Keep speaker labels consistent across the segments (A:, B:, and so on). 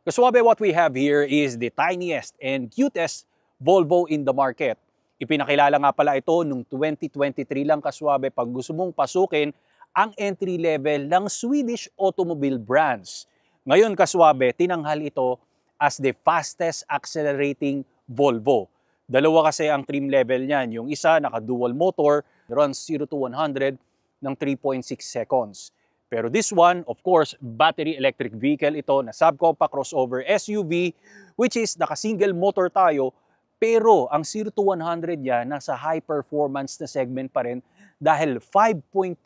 A: Kaswabe, what we have here is the tiniest and cutest Volvo in the market. Ipinakilala nga pala ito noong 2023 lang, kaswabe, pag gusto mong pasukin ang entry level ng Swedish automobile brands. Ngayon, kaswabe, tinanghal ito as the fastest accelerating Volvo. Dalawa kasi ang trim level niyan. Yung isa, naka-dual motor, runs 0 to 100 ng 3.6 seconds. Pero this one, of course, battery electric vehicle ito na subcompact crossover SUV, which is naka-single motor tayo, pero ang 0 to 100 yan nasa high performance na segment pa rin dahil 5.3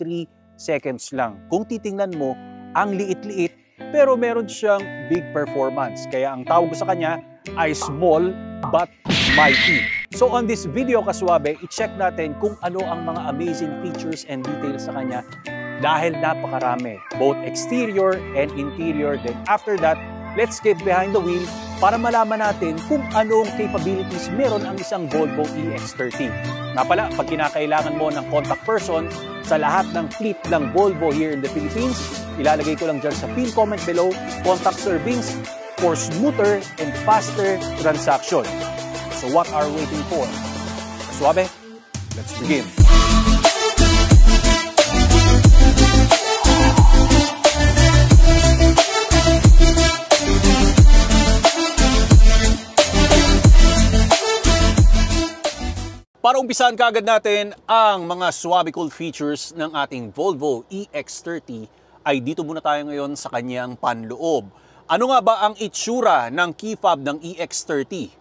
A: seconds lang. Kung titingnan mo, ang liit-liit, pero meron siyang big performance. Kaya ang tawag sa kanya ay small but mighty. So on this video, kaswabe, i-check natin kung ano ang mga amazing features and details sa kanya dahil napakarami, both exterior and interior. Then after that, let's get behind the wheel para malaman natin kung anong capabilities meron ang isang Volvo EX30. Nga pala, pag kinakailangan mo ng contact person sa lahat ng fleet ng Volvo here in the Philippines, ilalagay ko lang dyan sa pin comment below, contact Sir Vince for smoother and faster transaction. So what are we waiting for? Suabe, let's begin. Para umpisahan kaagad natin ang mga suabe cool features ng ating Volvo EX30 ay dito muna tayo ngayon sa kanyang panloob. Ano nga ba ang itsura ng key fob ng EX30?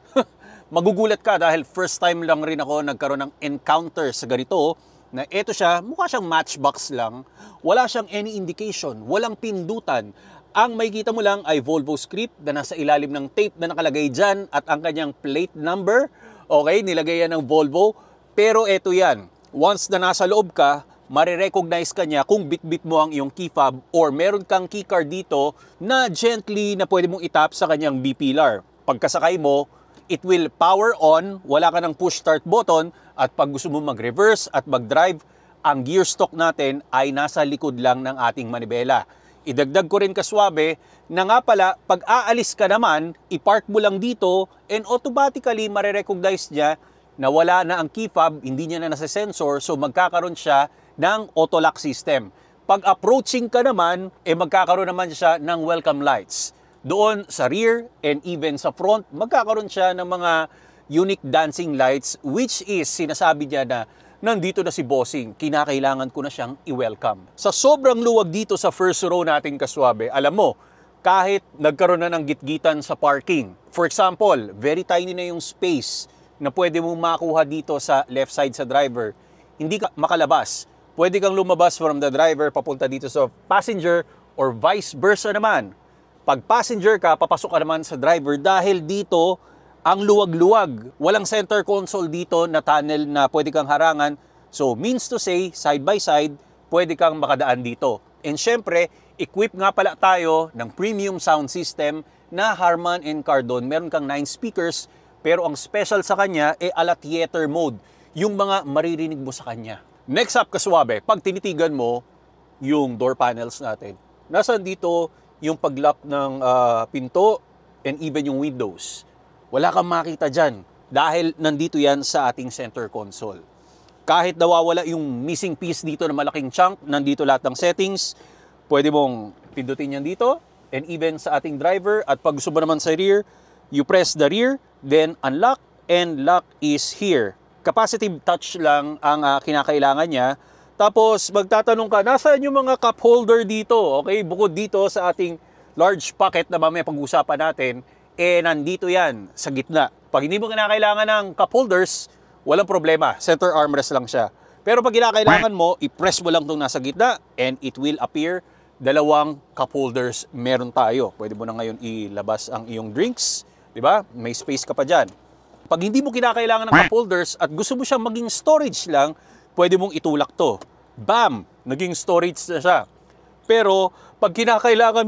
A: Magugulat ka dahil first time lang rin ako nagkaroon ng encounter sa ganito na eto siya, mukha siyang matchbox lang, wala siyang any indication, walang pindutan. Ang makikita mo lang ay Volvo script na nasa ilalim ng tape na nakalagay dyan at ang kanyang plate number. Okay, nilagay yan ng Volvo, pero eto yan. Once na nasa loob ka, marirecognize ka niya kung bit-bit mo ang iyong key fob or meron kang key card dito na gently na pwede mong itap sa kanyang B-pillar. Pagkasakay mo, it will power on, wala ka ng push start button, at pag gusto mo mag-reverse at mag-drive, ang gear stock natin ay nasa likod lang ng ating manibela. Idagdag ko rin, kaswabe, na nga pala, pag aalis ka naman, i-park mo lang dito and automatically marirecognize niya na wala na ang key fob, hindi niya na nasa sensor, so magkakaroon siya ng auto lock system. Pag approaching ka naman, magkakaroon naman siya ng welcome lights. Doon sa rear and even sa front, magkakaroon siya ng mga unique dancing lights, which is sinasabi niya na nandito na si bossing, kinakailangan ko na siyang i-welcome. Sa sobrang luwag dito sa first row natin, kaswabe, alam mo, kahit nagkaroon na ng gitgitan sa parking. For example, very tiny na yung space na pwede mong makuha dito sa left side sa driver. Hindi ka makalabas. Pwede kang lumabas from the driver papunta dito sa passenger or vice versa naman. Pag passenger ka, papasok ka naman sa driver dahil dito ang luwag-luwag. Walang center console dito na tunnel na pwede kang harangan. So, means to say, side by side, pwede kang makadaan dito. And syempre, equip nga pala tayo ng premium sound system na Harman & Kardon. Meron kang 9 speakers, pero ang special sa kanya ala theater mode. Yung mga maririnig mo sa kanya. Next up, kaswabe, pag tinitigan mo yung door panels natin, nasaan dito yung pag-lock ng pinto and even yung windows. Wala kang makita dyan dahil nandito yan sa ating center console. Kahit nawawala yung missing piece dito na malaking chunk, nandito lahat ng settings, pwede mong pindutin yan dito and even sa ating driver. At pag gusto mo naman sa rear, you press the rear, then unlock and lock is here. Capacitive touch lang ang kinakailangan niya. Tapos magtatanong ka, nasaan yung mga cup holder dito? Okay, bukod dito sa ating large pocket na mamaya pag-usapan natin, nandito yan sa gitna. Pag hindi mo kinakailangan ng cup holders, walang problema. Center armrest lang siya. Pero pag kinakailangan mo, i-press mo lang itong nasa gitna and it will appear dalawang cup holders meron tayo. Pwede mo na ngayon ilabas ang iyong drinks. Diba? May space ka pa dyan. Pag hindi mo kinakailangan ng cup holders at gusto mo siyang maging storage lang, pwede mong itulak to. Bam! Naging storage na siya. Pero pag kinakailangan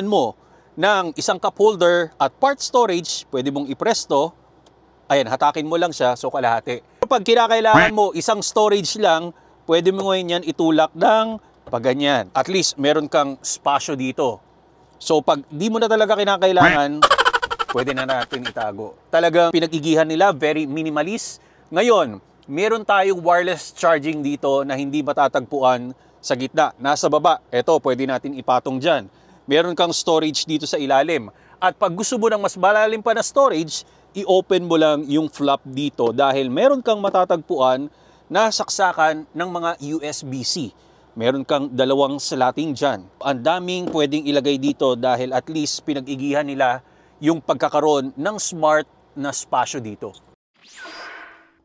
A: mo ng isang cup holder at part storage, pwede mong i-press to. Ayan, hatakin mo lang siya, so kalahati. Pag kinakailangan mo isang storage lang, pwede mo ngayon yan itulak ng Pag ganyan, at least meron kang spasyo dito. So pag di mo na talaga kinakailangan, pwede na natin itago. Talagang pinag-igihan nila, very minimalist. Ngayon, meron tayong wireless charging dito na hindi matatagpuan sa gitna. Nasa baba, eto, pwede natin ipatong dyan. Meron kang storage dito sa ilalim. At pag gusto mo ng mas malalim pa na storage, i-open mo lang yung flap dito dahil meron kang matatagpuan na saksakan ng mga USB-C. Meron kang dalawang slating dyan. Ang daming pwedeng ilagay dito dahil at least pinag-igihan nila yung pagkakaroon ng smart na spasyo dito.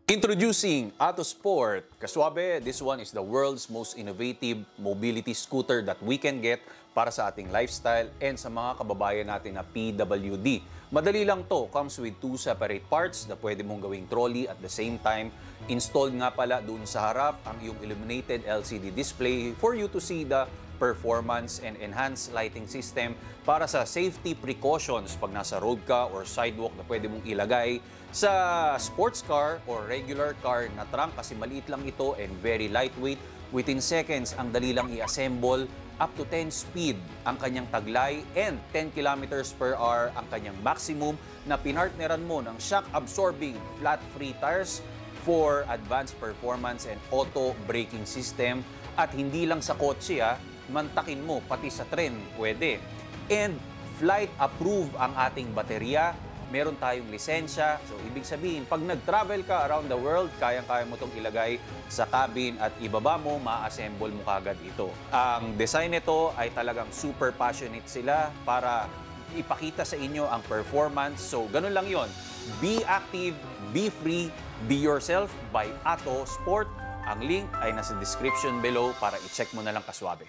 A: Introducing AutoSport. Kaswabe, this one is the world's most innovative mobility scooter that we can get para sa ating lifestyle and sa mga kababayan natin na PWD. Madali lang to. Comes with 2 separate parts na pwede mong gawing trolley at the same time. Installed nga pala doon sa harap ang iyong illuminated LCD display for you to see the performance and enhanced lighting system para sa safety precautions pag nasa road ka or sidewalk na pwede mong ilagay sa sports car or regular car na trunk kasi maliit lang ito and very lightweight. Within seconds, ang dali lang i-assemble. Up to 10 speed ang kanyang taglay and 10 kilometers per hour ang kanyang maximum na pinartneran mo ng shock-absorbing flat-free tires for advanced performance and auto braking system. At hindi lang sa kotse, mantakin mo, pati sa tren, pwede. And flight-approved ang ating baterya. Meron tayong lisensya. So, ibig sabihin, pag nag-travel ka around the world, kayang-kaya mo itong ilagay sa cabin at ibaba mo, ma-assemble mo kagad ito. Ang design nito ay talagang super passionate sila para ipakita sa inyo ang performance. So, ganun lang yon. Be active, be free, be yourself by AutoSport. Ang link ay nasa description below para i-check mo na lang kaswabe.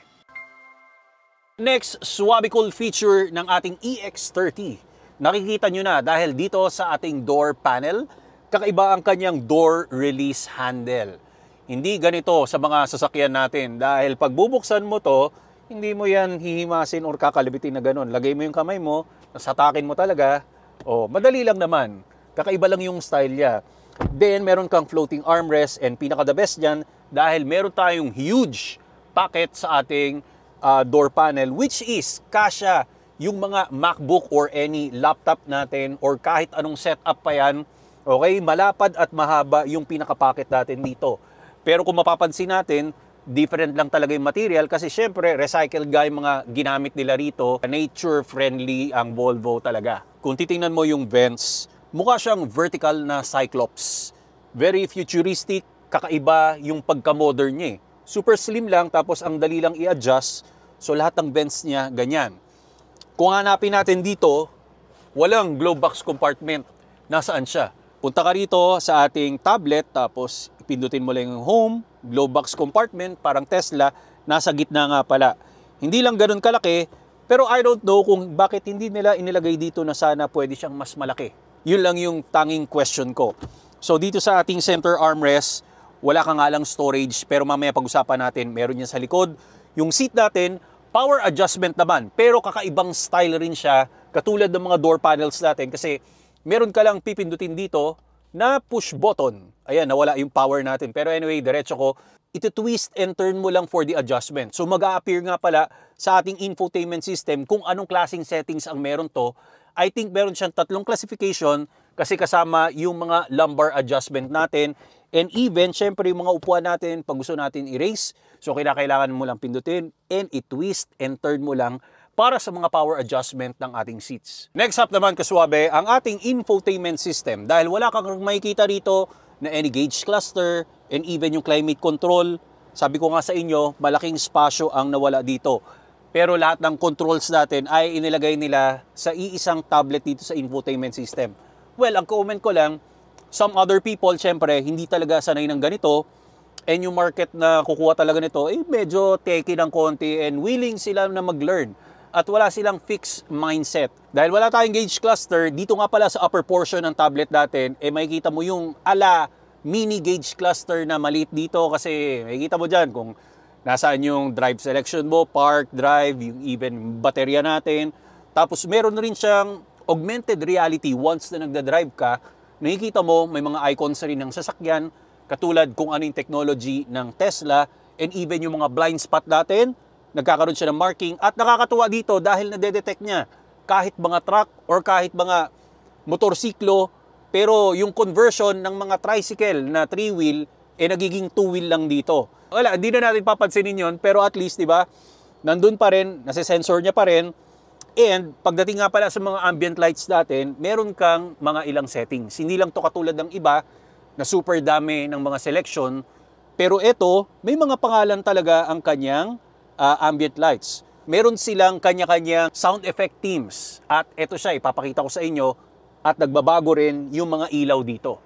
A: Next, swabe cool feature ng ating EX30. Nakikita nyo na dahil dito sa ating door panel, kakaiba ang kanyang door release handle. Hindi ganito sa mga sasakyan natin dahil pag bubuksan mo to, hindi mo yan hihimasin or kakalibitin na ganun. Lagay mo yung kamay mo, nasatakin mo talaga, madali lang naman. Kakaiba lang yung style niya. Then, meron kang floating armrest and pinaka-the best dyan dahil meron tayong huge packet sa ating door panel which is kasya yung mga MacBook or any laptop natin or kahit anong setup pa yan, okay, malapad at mahaba yung pinaka-packet natin dito. Pero kung mapapansin natin, different lang talaga yung material kasi syempre recycled yung mga ginamit nila rito. Nature-friendly ang Volvo talaga. Kung titingnan mo yung vents, mukha siyang vertical na Cyclops. Very futuristic, kakaiba yung pagka-modern niya. Super slim lang tapos ang dali lang i-adjust. So lahat ng vents niya ganyan. Kung hanapin natin dito, walang glove box compartment. Nasaan siya? Punta ka rito sa ating tablet, tapos ipindutin mo lang yung home, glove box compartment, parang Tesla, nasa gitna nga pala. Hindi lang ganun kalaki, pero I don't know kung bakit hindi nila inilagay dito na sana pwede siyang mas malaki. Yun lang yung tanging question ko. So dito sa ating center armrest, wala ka nga lang storage, pero mamaya pag-usapan natin, meron yan sa likod. Yung seat natin, power adjustment naman, pero kakaibang style rin siya, katulad ng mga door panels natin kasi meron ka lang pipindutin dito na push button. Ayan, nawala yung power natin. Pero anyway, diretso ko, ito twist and turn mo lang for the adjustment. So mag-a-appear nga pala sa ating infotainment system kung anong klaseng settings ang meron to. I think meron siyang 3 classification kasi kasama yung mga lumbar adjustment natin. And even, syempre, yung mga upuan natin, pag gusto natin i-raise, so kailangan mo lang pindutin and i-twist and turn mo lang para sa mga power adjustment ng ating seats. Next up naman, kaswabe, ang ating infotainment system. Dahil wala kang makikita rito na any gauge cluster and even yung climate control. Sabi ko nga sa inyo, malaking spasyo ang nawala dito. Pero lahat ng controls natin ay inilagay nila sa iisang tablet dito sa infotainment system. Well, ang comment ko lang, some other people, syempre, hindi talaga sanay ng ganito. And yung market na kukuha talaga nito, medyo techy ng konti and willing sila na mag-learn. At wala silang fixed mindset. Dahil wala tayong gauge cluster, dito nga pala sa upper portion ng tablet natin, makikita mo yung mini gauge cluster na maliit dito kasi makikita mo dyan kung nasaan yung drive selection mo, park, drive, yung even baterya natin. Tapos meron rin siyang augmented reality once na nagda-drive ka, nakikita mo may mga icons rin ng sasakyan, katulad kung ano yung technology ng Tesla and even yung mga blind spot natin, nagkakaroon siya ng marking. At nakakatuwa dito dahil nadedetect niya kahit mga truck or kahit mga motorsiklo, pero yung conversion ng mga tricycle na 3-wheel, nagiging 2-wheel lang dito. Wala, hindi na natin papansinin yon, pero at least, di ba, nandun pa rin, nasa-sensor niya pa rin. And pagdating nga pala sa mga ambient lights natin, meron kang mga ilang settings. Hindi lang to katulad ng iba na super dami ng mga selection, pero ito, may mga pangalan talaga ang kanyang ambient lights. Meron silang kanya-kanyang sound effect teams. At ito siya, ipapakita ko sa inyo, at nagbabago rin yung mga ilaw dito.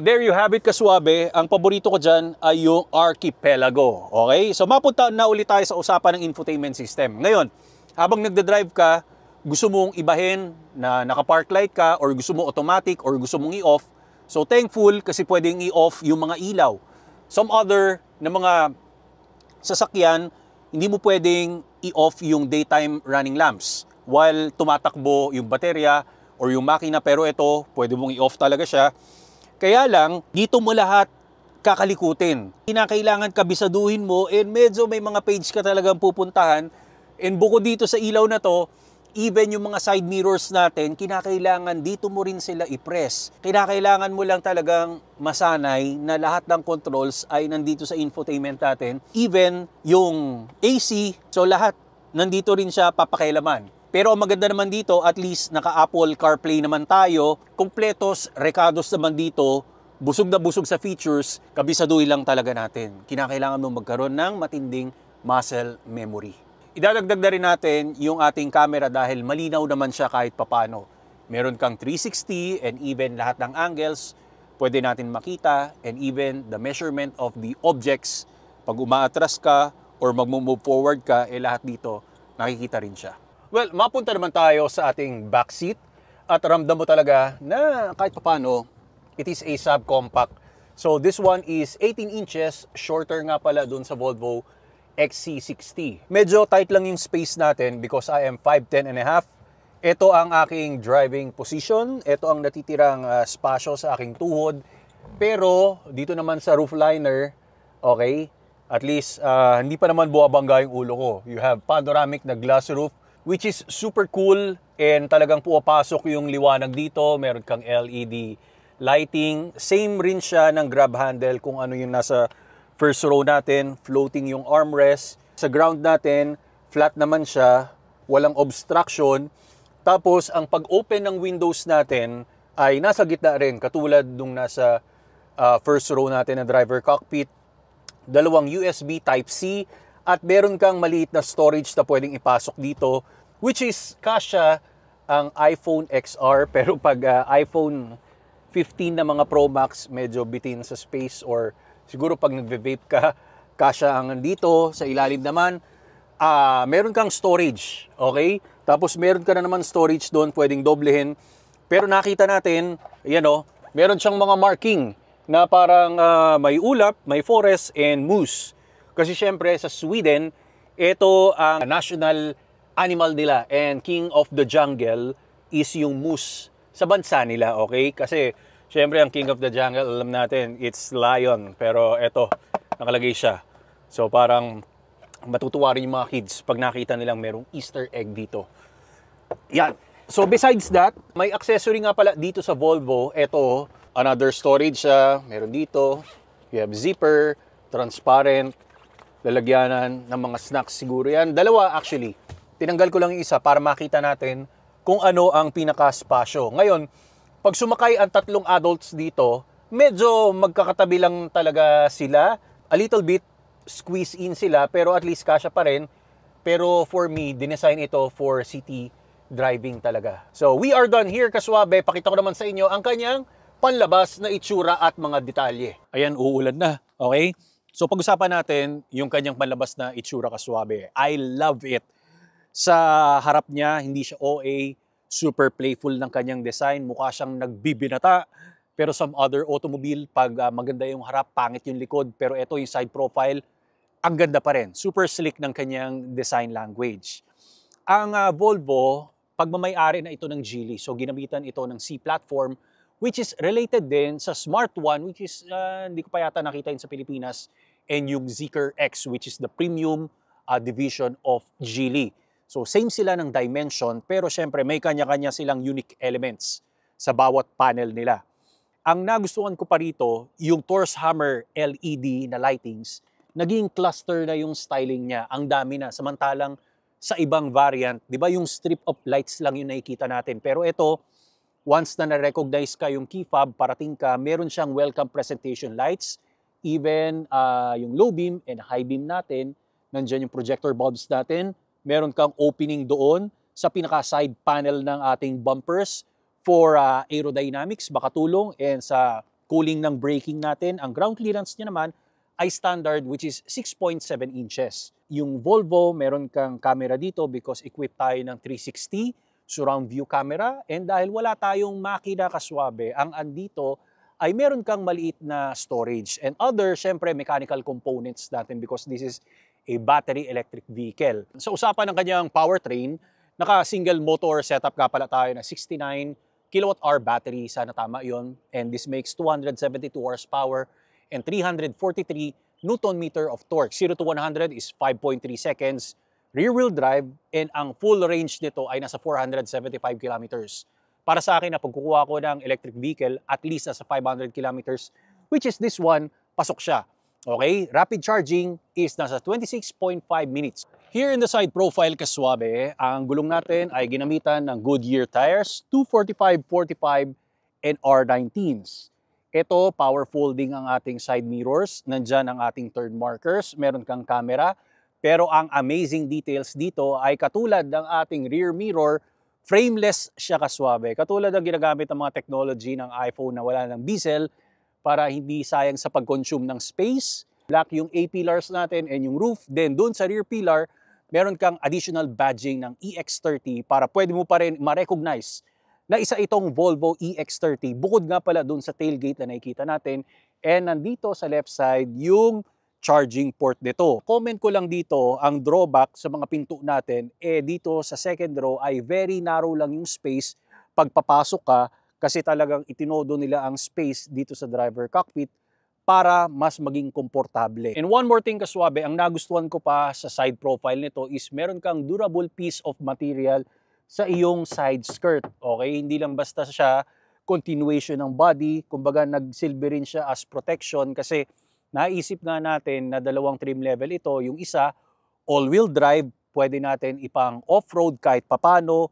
A: There you have it, kaswabe. Ang paborito ko dyan ay yung Archipelago. Okay? So mapunta na ulit tayo sa usapan ng infotainment system. Ngayon, habang nagdadrive ka, gusto mong ibahin na naka-park light ka or gusto mo automatic or gusto mong i-off. So thankful kasi pwedeng i-off yung mga ilaw. Some other na mga sasakyan, hindi mo pwedeng i-off yung daytime running lamps while tumatakbo yung baterya or yung makina, pero ito, pwede mong i-off talaga siya. Kaya lang, dito mo lahat kakalikutin. Kinakailangan kabisaduhin mo and medyo may mga page ka talagang pupuntahan. And bukod dito sa ilaw na to, even yung mga side mirrors natin, kinakailangan dito mo rin sila i-press. Kinakailangan mo lang talagang masanay na lahat ng controls ay nandito sa infotainment natin. Even yung AC, so lahat nandito rin siya papakailaman. Pero ang maganda naman dito, at least naka-Apple CarPlay naman tayo, kumpletos, rekados naman dito, busog na busog sa features, kabisaduhin lang talaga natin. Kinakailangan mo magkaroon ng matinding muscle memory. Idadagdag na rin natin yung ating camera dahil malinaw naman siya kahit papano. Meron kang 360 and even lahat ng angles, pwede natin makita, and even the measurement of the objects. Pag umaatras ka or mag-move forward ka, lahat dito nakikita rin siya. Well, mapunta naman tayo sa ating backseat at ramdam mo talaga na kahit paano, it is a subcompact. So this one is 18 inches, shorter nga pala dun sa Volvo XC60. Medyo tight lang yung space natin because I am 5'10 and a half. Ito ang aking driving position. Ito ang natitirang spasyo sa aking tuhod. Pero dito naman sa roofliner, okay, at least hindi pa naman buwabangga yung ulo ko. You have panoramic na glass roof, which is super cool and talagang pumapasok yung liwanag dito. Meron kang LED lighting. Same rin siya ng grab handle kung ano yung nasa first row natin. Floating yung armrest. Sa ground natin, flat naman siya. Walang obstruction. Tapos, ang pag-open ng windows natin ay nasa gitna rin. Katulad nung nasa first row natin na driver cockpit. Dalawang USB Type-C. At meron kang maliit na storage na pwedeng ipasok dito, which is kasya ang iPhone XR. Pero pag iPhone 15 na mga Pro Max, medyo bitin sa space, or siguro pag nagve-vape ka, kasya ang dito. Sa ilalim naman, meron kang storage, okay? Tapos meron ka na naman storage doon, pwedeng doblehin. Pero nakita natin, yan o, meron siyang mga marking na parang may ulap, may forest, and moose. Kasi syempre sa Sweden, ito ang national animal nila and king of the jungle is yung moose sa bansa nila, okay? Kasi syempre ang king of the jungle, alam natin, it's lion. Pero ito, nakalagay siya. So parang matutuwa rin yung mga kids pag nakita nilang merong Easter egg dito. Yan. So besides that, may accessory nga pala dito sa Volvo. Ito, another storage siya. Meron dito. You have zipper, transparent, lalagyanan ng mga snacks siguro yan. Dalawa actually. Tinanggal ko lang yung isa para makita natin kung ano ang pinaka-spasyo. Ngayon, pag sumakay ang tatlong adults dito, medyo magkakatabi lang talaga sila. A little bit squeeze in sila, pero at least kasya pa rin. Pero for me, dinesign ito for city driving talaga. So we are done here, kaswabe. Pakita ko naman sa inyo ang kanyang panlabas na itsura at mga detalye. Ayan, uulan na. Okay? So pag-usapan natin yung kanyang panlabas na itsura, kaswabe. I love it. Sa harap niya, hindi siya OA, super playful ng kanyang design, mukha siyang nagbibinata. Pero some other automobile, pag maganda yung harap, pangit yung likod. Pero ito yung side profile, ang ganda pa rin. Super slick ng kanyang design language. Ang Volvo, pagmamayari na ito ng Geely. So ginamitan ito ng C platform, which is related din sa Smart One, which is hindi ko pa yata nakita yun sa Pilipinas, and yung Zeekr X, which is the premium division of Geely. So same sila ng dimension, pero syempre may kanya-kanya silang unique elements sa bawat panel nila. Ang nagustuhan ko pa rito, yung Torx Hammer LED na lightings, naging cluster na yung styling niya. Ang dami na. Samantalang sa ibang variant, di ba yung strip of lights lang yung nakikita natin. Pero ito, once na na-recognize ka yung key fob, parating ka, meron siyang welcome presentation lights. Even yung low beam and high beam natin, nandyan yung projector bulbs natin. Meron kang opening doon sa pinaka-side panel ng ating bumpers for aerodynamics, baka tulong, and sa cooling ng braking natin. Ang ground clearance niya naman ay standard, which is 6.7 inches. Yung Volvo, meron kang camera dito because equipped tayo ng 360 surround view camera. And dahil wala tayong makina, kaswabe, ang andito ay meron kang maliit na storage. And other, syempre, mechanical components natin because this is a battery electric vehicle. Sa usapan ng kanyang powertrain, naka-single motor setup ka pala tayo na 69 kWh battery. Sana tama yon. And this makes 272 horsepower and 343 Nm of torque. 0 to 100 is 5.3 seconds. Rear-wheel drive, and ang full range nito ay nasa 475 kilometers. Para sa akin, na pagkukuha ko ng electric vehicle, at least nasa 500 kilometers, which is this one, pasok siya. Okay, rapid charging is nasa 26.5 minutes. Here in the side profile, kaswabe, ang gulong natin ay ginamitan ng Goodyear tires, 245/45 and R19s. Ito, power folding ang ating side mirrors. Nandyan ang ating turn markers. Meron kang camera. Pero ang amazing details dito ay katulad ng ating rear mirror, frameless siya, kaswabe. Katulad ng ginagamit ng mga technology ng iPhone na wala ng bezel, para hindi sayang sa pag-consume ng space. Black yung A-pillars natin and yung roof. Then doon sa rear pillar, meron kang additional badging ng EX30 para pwede mo pa rin ma-recognize na isa itong Volvo EX30. Bukod nga pala doon sa tailgate na nakikita natin. And nandito sa left side yung charging port nito. Comment ko lang dito, ang drawback sa mga pinto natin, dito sa second row ay very narrow lang yung space pag papasok ka, kasi talagang itinodo nila ang space dito sa driver cockpit para mas maging komportable. And one more thing, kaswabe, ang nagustuhan ko pa sa side profile nito is meron kang durable piece of material sa iyong side skirt. Okay, hindi lang basta siya continuation ng body, kumbaga nagsilbi rin siya as protection, kasi naisip nga natin na dalawang trim level ito. Yung isa, all-wheel drive, pwede natin ipang off-road kahit papano,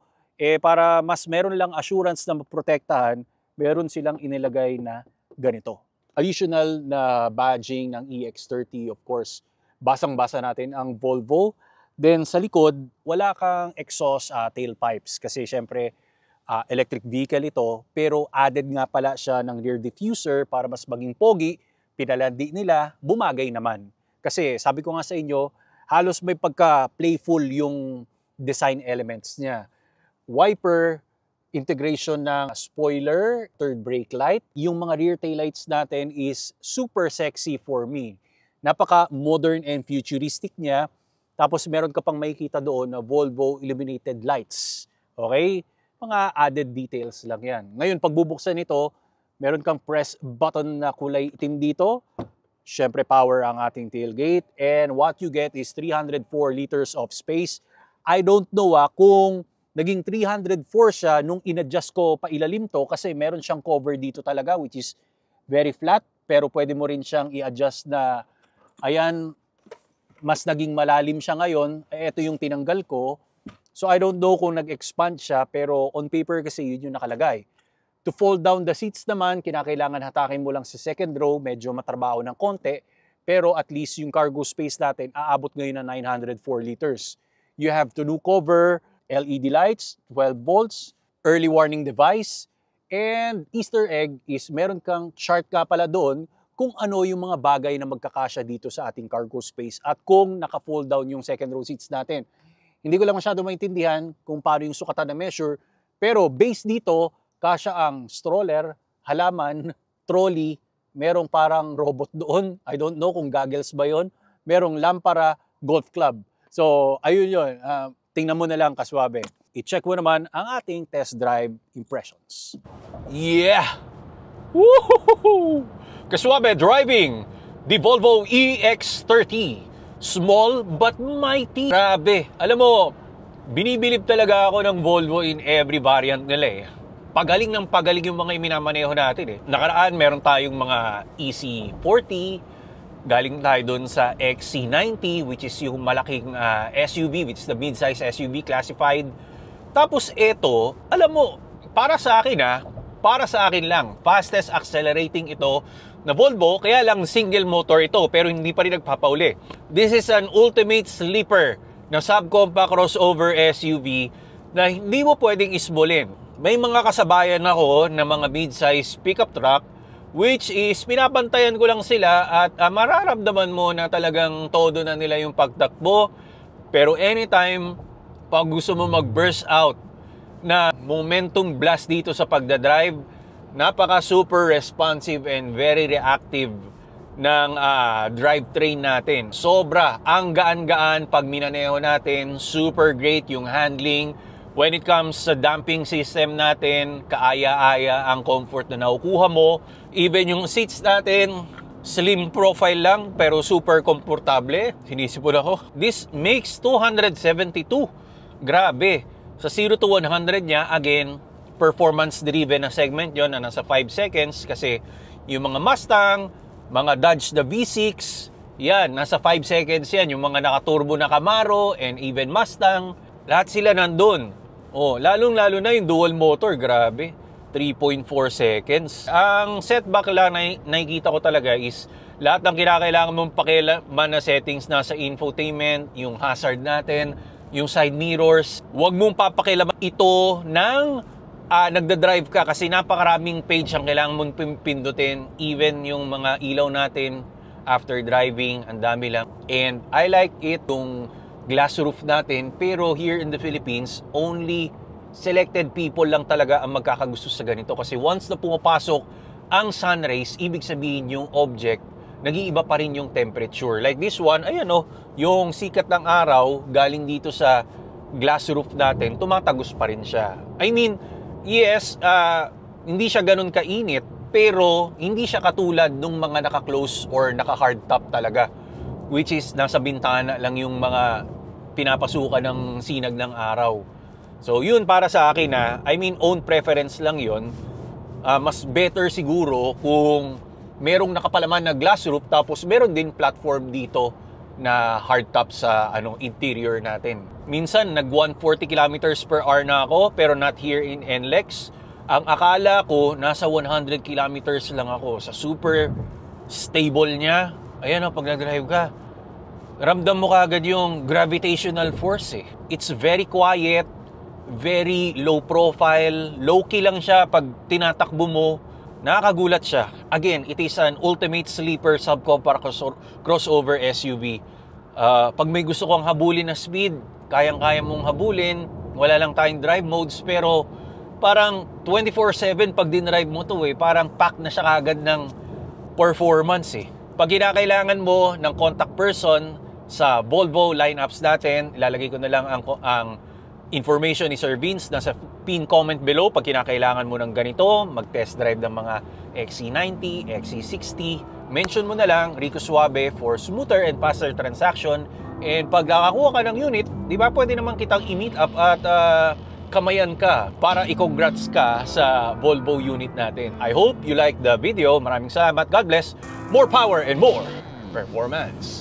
A: para mas meron lang assurance na maprotektahan, meron silang inilagay na ganito. Additional na badging ng EX30, of course, basang-basa natin ang Volvo. Then sa likod, wala kang exhaust tailpipes kasi syempre electric vehicle ito, pero added nga pala siya ng rear diffuser para mas maging pogi. Pinalandi nila, bumagay naman. Kasi sabi ko nga sa inyo, halos may pagka-playful yung design elements niya. Wiper, integration ng spoiler, third brake light. Yung mga rear taillights natin is super sexy for me. Napaka-modern and futuristic niya. Tapos meron ka pang makikita doon na Volvo illuminated lights. Okay? Mga added details lang yan. Ngayon, pagbubuksan nito, meron kang press button na kulay itim dito. Siyempre, power ang ating tailgate. And what you get is 304 liters of space. I don't know kung naging 304 siya nung in-adjust ko pa ilalim to kasi meron siyang cover dito talaga which is very flat. Pero pwede mo rin siyang i-adjust na, ayan, mas naging malalim siya ngayon. Ito yung tinanggal ko. So I don't know kung nag-expand siya pero on paper kasi yun yung nakalagay. To fold down the seats naman, kinakailangan hatakin mo lang sa second row, medyo matrabaho ng konti, pero at least yung cargo space natin aabot ngayon na 904 liters. You have tonneau cover, LED lights, 12 volts, early warning device, and Easter egg is meron kang chart ka pala doon kung ano yung mga bagay na magkakasya dito sa ating cargo space at kung naka-fold down yung second row seats natin. Hindi ko lang masyado maintindihan kung paano yung sukatan na measure, pero based dito, kasya ang stroller, halaman, trolley, merong parang robot doon. I don't know kung goggles ba yon. Merong lampara, golf club. So, ayun yun. Tingnan mo na lang, kaswabe. I-check mo naman ang ating test drive impressions. Yeah! Woohoo! Kaswabe driving the Volvo EX30. Small but mighty. Grabe. Alam mo, binibilib talaga ako ng Volvo in every variant nila eh. Pagaling ng pagaling yung mga iminamaneho natin eh. Nakaraan, meron tayong mga EC40. Galing tayo doon sa XC90, which is yung malaking SUV, which is the mid-size SUV classified. Tapos ito, alam mo, para sa akin lang, fastest accelerating ito na Volvo, kaya lang single motor ito, pero hindi pa rin nagpapauli. This is an ultimate sleeper na subcompact crossover SUV na hindi mo pwedeng isbolin. May mga kasabayan ako na mga mid-size pickup truck, which is pinapantayan ko lang sila at mararamdaman mo na talagang todo na nila yung pagtakbo. Pero anytime, pag gusto mo mag-burst out na momentum blast dito sa pagdadrive, napaka-super responsive and very reactive ng drivetrain natin. Sobra, ang gaan-gaan pag minaneho natin, super great yung handling. When it comes sa damping system natin, kaaya-aya ang comfort na nakukuha mo. Even yung seats natin, slim profile lang pero super komportable. Sinisipon ako. This makes 272. Grabe. Sa 0 to 100 niya, again, performance-driven na segment yon na nasa 5 seconds kasi yung mga Mustang, mga Dodge na V6, yan, nasa 5 seconds yan. Yung mga nakaturbo na Camaro and even Mustang, lahat sila nandun. Oh, lalong-lalo na yung dual motor, grabe. 3.4 seconds. Ang setback lang na nakikita ko talaga is lahat ng kinakailangan mong pakialaman na settings nasa infotainment, yung hazard natin, yung side mirrors. Huwag mong papakialaman ito ng nagdadrive ka kasi napakaraming page ang kailangan mong pindutin. Even yung mga ilaw natin after driving, ang dami lang. And I like it, yung glass roof natin, pero here in the Philippines, only selected people lang talaga ang magkakagusto sa ganito. Kasi once na pumapasok ang sun rays, ibig sabihin yung object, nag-iiba pa rin yung temperature. Like this one, ayan o, yung sikat ng araw galing dito sa glass roof natin, tumatagos pa rin siya. I mean, yes, hindi siya ganun kainit, pero hindi siya katulad nung mga naka-close or naka-hard top talaga, which is nasa bintana lang yung mga pinapasukan ng sinag ng araw. So yun para sa akin I mean own preference lang yun. Mas better siguro kung merong nakapalaman na glass roof tapos meron din platform dito na hardtop sa interior natin. Minsan nag 140 kilometers per hour na ako pero not here in NLEX. Ang akala ko nasa 100 kilometers lang ako. Sa super stable niya, ayan pag nag-drive ka, ramdam mo kaagad yung gravitational force eh. It's very quiet, very low profile, low-key lang siya pag tinatakbo mo. Nakakagulat siya. Again, it is an ultimate sleeper subcompact crossover SUV. Pag may gusto kong habulin na speed, kayang-kaya mong habulin. Wala lang tayong drive modes, pero parang 24/7 pag dinrive mo to parang pack na siya kagad ng performance eh. Pag kinakailangan mo ng contact person sa Volvo lineups natin, ilalagay ko na lang ang information ni Sir Vince nasa pin comment below. Pag kinakailangan mo ng ganito, mag-test drive ng mga XC90, XC60, mention mo na lang Rico Suave for smoother and faster transaction. And pag nakakuha ka ng unit, di ba pwede naman kitang i-meet up at kamayan ka para i-congrats ka sa Volvo unit natin. I hope you like the video. Maraming salamat. God bless. More power and more performance.